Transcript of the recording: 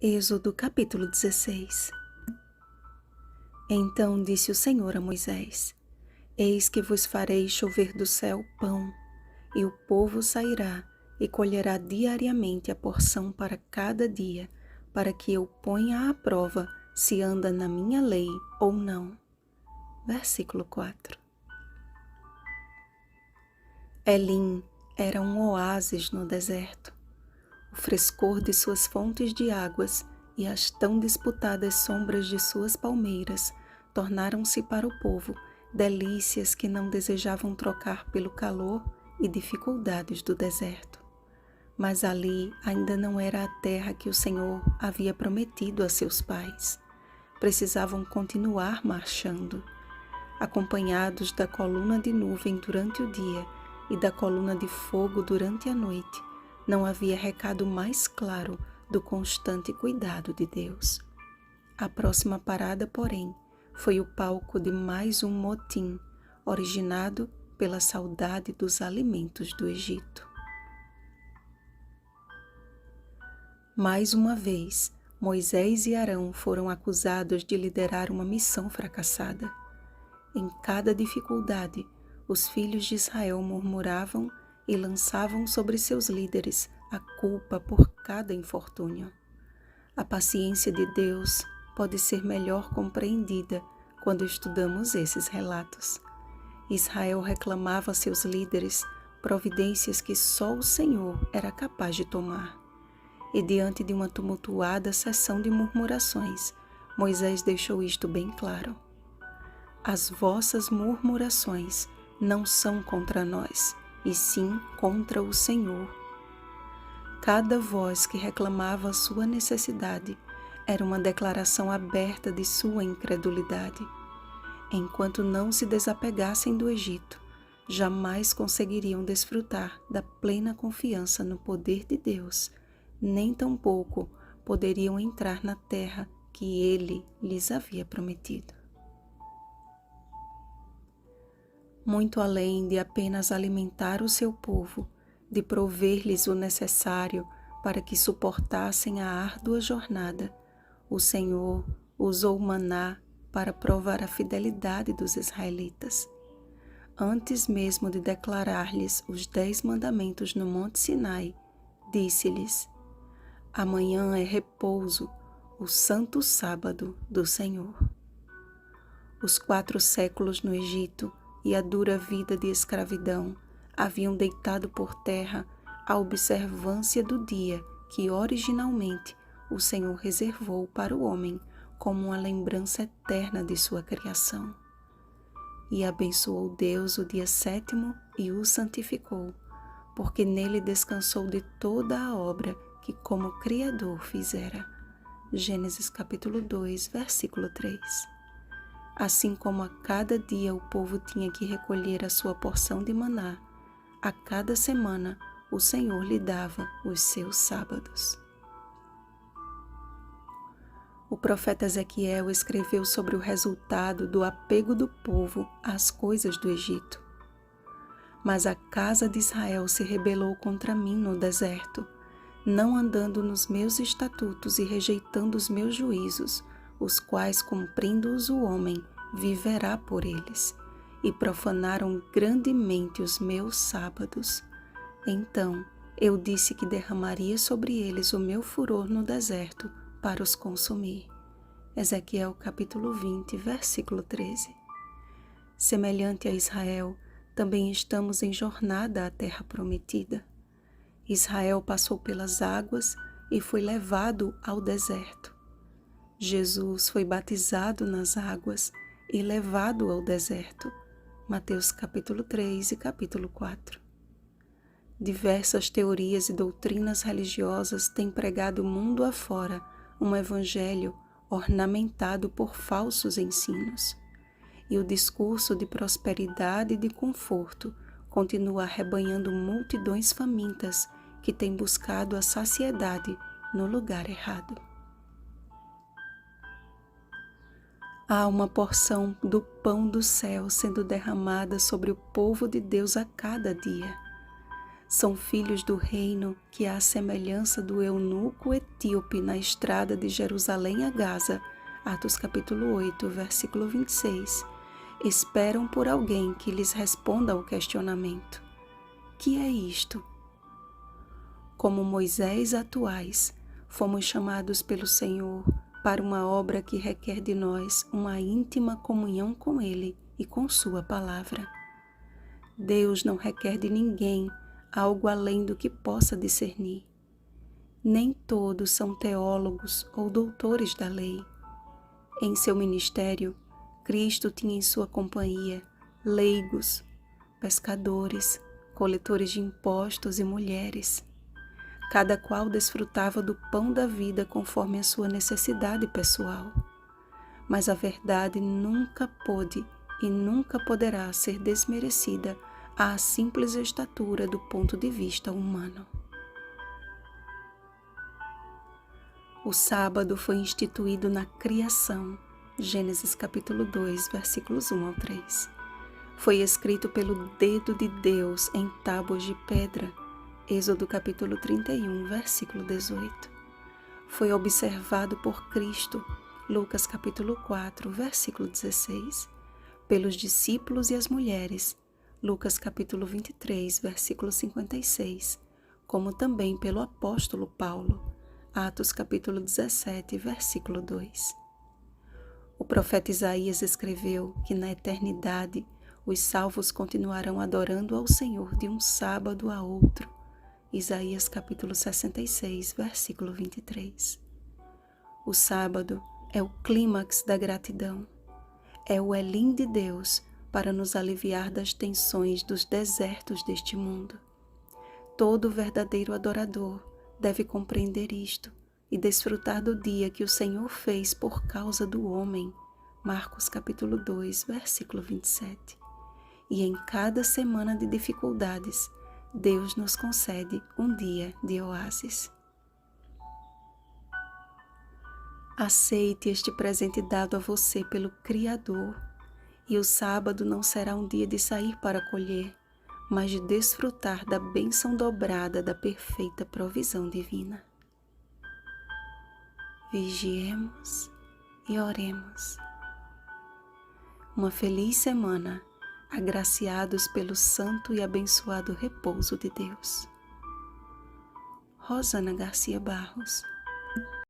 Êxodo capítulo 16. Então disse o Senhor a Moisés: Eis que vos farei chover do céu pão, e o povo sairá e colherá diariamente a porção para cada dia, para que eu ponha à prova se anda na minha lei ou não. Versículo 4. Elim era um oásis no deserto. O frescor de suas fontes de águas e as tão disputadas sombras de suas palmeiras tornaram-se para o povo delícias que não desejavam trocar pelo calor e dificuldades do deserto. Mas ali ainda não era a terra que o Senhor havia prometido a seus pais. Precisavam continuar marchando. Acompanhados da coluna de nuvem durante o dia e da coluna de fogo durante a noite, não havia recado mais claro do constante cuidado de Deus. A próxima parada, porém, foi o palco de mais um motim, originado pela saudade dos alimentos do Egito. Mais uma vez, Moisés e Arão foram acusados de liderar uma missão fracassada. Em cada dificuldade, os filhos de Israel murmuravam e lançavam sobre seus líderes a culpa por cada infortúnio. A paciência de Deus pode ser melhor compreendida quando estudamos esses relatos. Israel reclamava a seus líderes providências que só o Senhor era capaz de tomar. E diante de uma tumultuada sessão de murmurações, Moisés deixou isto bem claro. As vossas murmurações não são contra nós, e sim contra o Senhor. Cada voz que reclamava a sua necessidade era uma declaração aberta de sua incredulidade. Enquanto não se desapegassem do Egito, jamais conseguiriam desfrutar da plena confiança no poder de Deus, nem tampouco poderiam entrar na terra que Ele lhes havia prometido. Muito além de apenas alimentar o seu povo, de prover-lhes o necessário para que suportassem a árdua jornada, o Senhor usou o maná para provar a fidelidade dos israelitas. Antes mesmo de declarar-lhes os 10 mandamentos no Monte Sinai, disse-lhes: Amanhã é repouso, o santo sábado do Senhor. Os 4 séculos no Egito e a dura vida de escravidão haviam deitado por terra a observância do dia que originalmente o Senhor reservou para o homem como uma lembrança eterna de sua criação. E abençoou Deus o dia 7º e o santificou, porque nele descansou de toda a obra que como Criador fizera. Gênesis capítulo 2, versículo 3. Assim como a cada dia o povo tinha que recolher a sua porção de maná, a cada semana o Senhor lhe dava os seus sábados. O profeta Ezequiel escreveu sobre o resultado do apego do povo às coisas do Egito. Mas a casa de Israel se rebelou contra mim no deserto, não andando nos meus estatutos e rejeitando os meus juízos, os quais, cumprindo-os o homem, viverá por eles, e profanaram grandemente os meus sábados. Então eu disse que derramaria sobre eles o meu furor no deserto para os consumir. Ezequiel capítulo 20, versículo 13. Semelhante a Israel, também estamos em jornada à terra prometida. Israel passou pelas águas e foi levado ao deserto. Jesus foi batizado nas águas e levado ao deserto. Mateus capítulo 3 e capítulo 4. Diversas teorias e doutrinas religiosas têm pregado mundo afora um evangelho ornamentado por falsos ensinos. E o discurso de prosperidade e de conforto continua arrebanhando multidões famintas que têm buscado a saciedade no lugar errado. Há uma porção do pão do céu sendo derramada sobre o povo de Deus a cada dia. São filhos do reino que, à semelhança do eunuco etíope na estrada de Jerusalém a Gaza, Atos capítulo 8, versículo 26, esperam por alguém que lhes responda ao questionamento: que é isto? Como Moisés atuais, fomos chamados pelo Senhor para uma obra que requer de nós uma íntima comunhão com Ele e com Sua palavra. Deus não requer de ninguém algo além do que possa discernir. Nem todos são teólogos ou doutores da lei. Em seu ministério, Cristo tinha em sua companhia leigos, pescadores, coletores de impostos e mulheres. Cada qual desfrutava do pão da vida conforme a sua necessidade pessoal. Mas a verdade nunca pôde e nunca poderá ser desmerecida à simples estatura do ponto de vista humano. O sábado foi instituído na criação, Gênesis capítulo 2, versículos 1 ao 3. Foi escrito pelo dedo de Deus em tábuas de pedra, Êxodo capítulo 31, versículo 18. Foi observado por Cristo, Lucas capítulo 4, versículo 16, pelos discípulos e as mulheres, Lucas capítulo 23, versículo 56, como também pelo apóstolo Paulo, Atos capítulo 17, versículo 2. O profeta Isaías escreveu que na eternidade os salvos continuarão adorando ao Senhor de um sábado a outro, Isaías capítulo 66, versículo 23. O sábado é o clímax da gratidão, é o Elim de Deus para nos aliviar das tensões dos desertos deste mundo. Todo verdadeiro adorador deve compreender isto e desfrutar do dia que o Senhor fez por causa do homem, Marcos capítulo 2, versículo 27. E em cada semana de dificuldades, Deus nos concede um dia de oásis. Aceite este presente dado a você pelo Criador, e o sábado não será um dia de sair para colher, mas de desfrutar da bênção dobrada da perfeita provisão divina. Vigiemos e oremos. Uma feliz semana, agraciados pelo santo e abençoado repouso de Deus. Rosana Garcia Barros.